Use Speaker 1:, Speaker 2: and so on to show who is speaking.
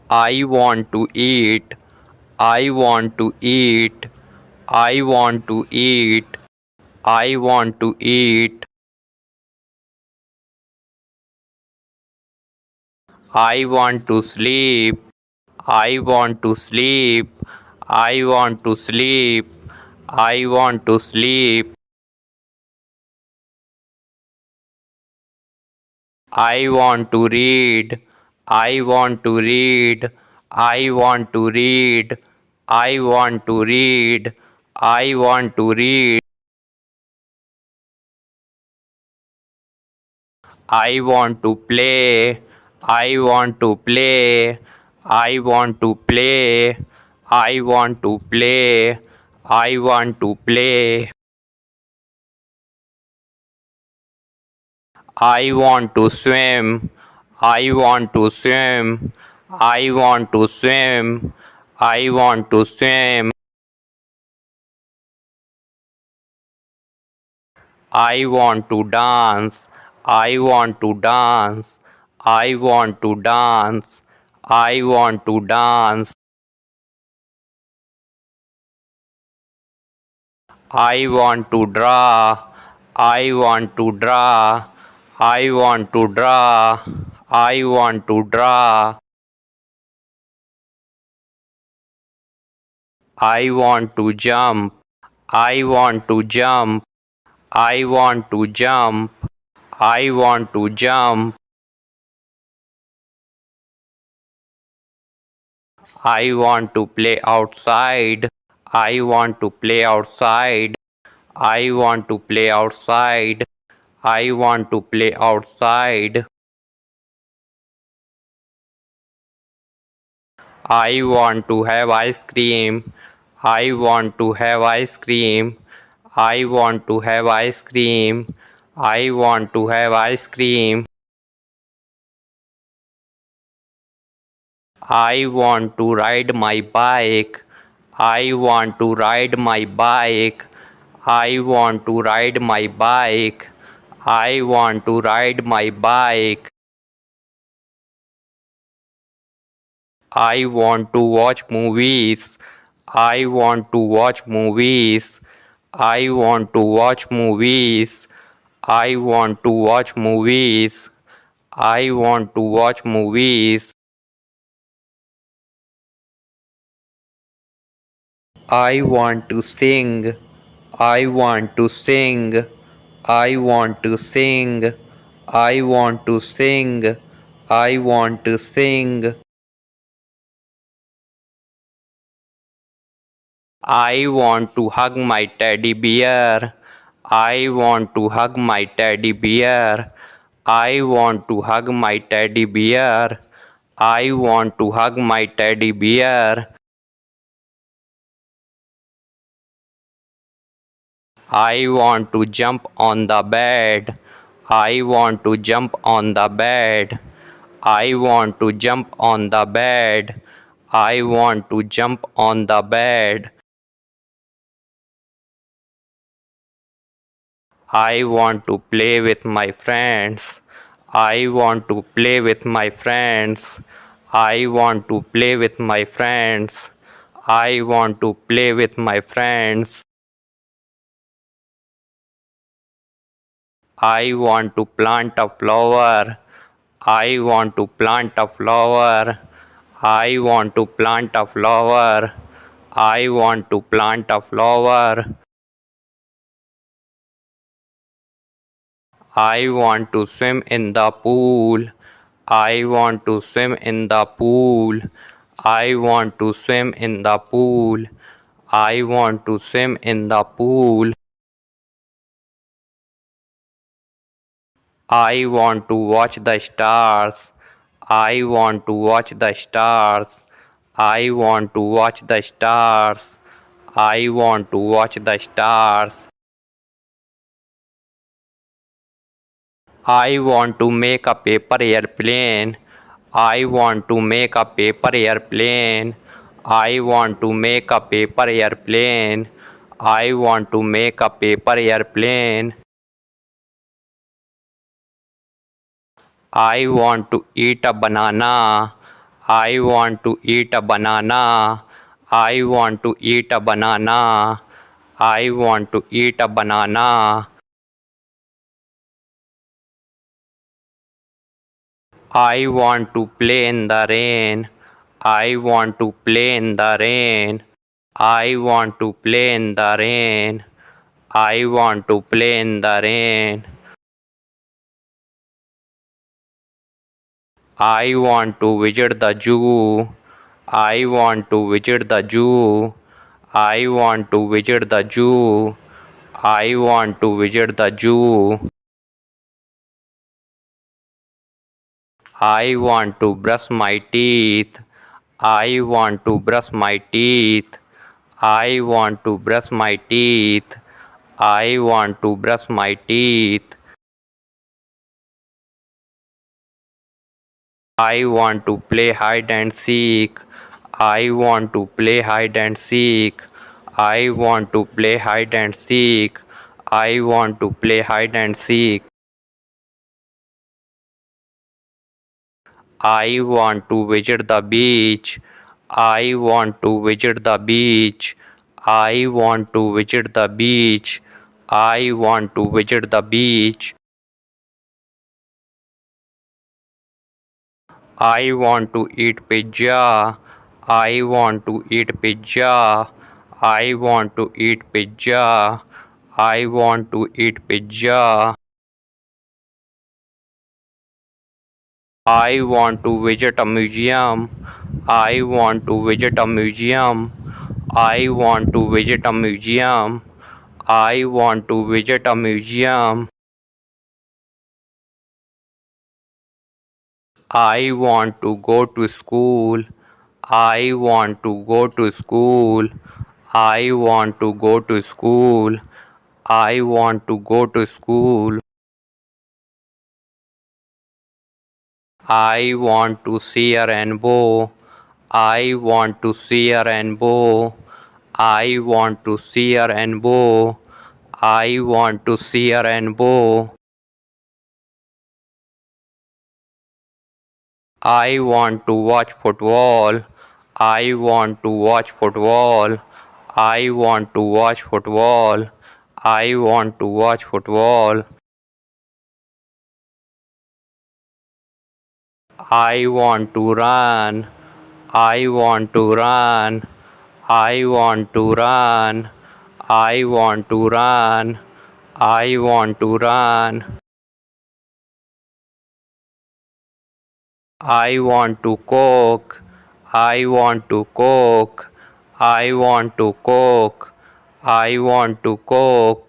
Speaker 1: I want to eat. I want to eat. I want to eat. I want to eat. I want to sleep. I want to sleep. I want to sleep. I want to sleep. I want to read. I want to read. I want to read. I want to read. I want to read. I want to play. I want to play. I want to play. I want to play. I want to play. I want to swim. I want to swim. I want to swim. I want to swim. I want to dance. I want to dance. I want to dance. I want to dance. I want to draw. I want to draw. I want to draw. I want to draw. I want to jump. I want to jump. I want to jump. I want to jump. I want to play outside. I want to play outside. I want to play outside. I want to play outside. I want to have ice cream. I want to have ice cream. I want to have ice cream. I want to have ice cream. I want to ride my bike. I want to ride my bike. I want to ride my bike. I want to ride my bike. I want to watch movies. I want to watch movies. I want to watch movies. I want to watch movies. I want to watch movies. I want to sing. I want to sing. I want to sing. I want to sing. I want to sing. I want to hug my teddy bear. I want to hug my teddy bear. I want to hug my teddy bear. I want to hug my teddy bear. I want to jump on the bed. I want to jump on the bed. I want to jump on the bed. I want to jump on the bed. I want to play with my friends. I want to play with my friends. I want to play with my friends. I want to play with my friends. I want to plant a flower. I want to plant a flower. I want to plant a flower. I want to plant a flower. I want to swim in the pool. I want to swim in the pool. I want to swim in the pool. I want to swim in the pool. I want to watch the stars. I want to watch the stars. I want to watch the stars. I want to watch the stars. I want to make a paper airplane. I want to make a paper airplane. I want to make a paper airplane. I want to make a paper airplane. I want to eat a banana. I want to eat a banana. I want to eat a banana. I want to eat a banana. I want to play in the rain. I want to play in the rain. I want to play in the rain. I want to play in the rain. I want to visit the zoo. I want to visit the zoo. I want to visit the zoo. I want to visit the zoo. I want to brush my teeth. I want to brush my teeth. I want to brush my teeth. I want to brush my teeth. I want to play hide and seek. I want to play hide and seek. I want to play hide and seek. I want to play hide and seek. I want to visit the beach. I want to visit the beach. I want to visit the beach. I want to visit the beach. I want to eat pizza. I want to eat pizza. I want to eat pizza. I want to eat pizza. I want to visit a museum. I want to visit a museum. I want to visit a museum. I want to visit a museum. I want to go to school. I want to go to school. I want to go to school. I want to go to school. I want to see a rainbow. I want to see a rainbow. I want to see a rainbow. I want to see a rainbow. I want to watch football. I want to watch football. I want to watch football. I want to watch football. I want to run. I want to run. I want to run. I want to run. I want to run. I want to cook. I want to cook. I want to cook. I want to cook.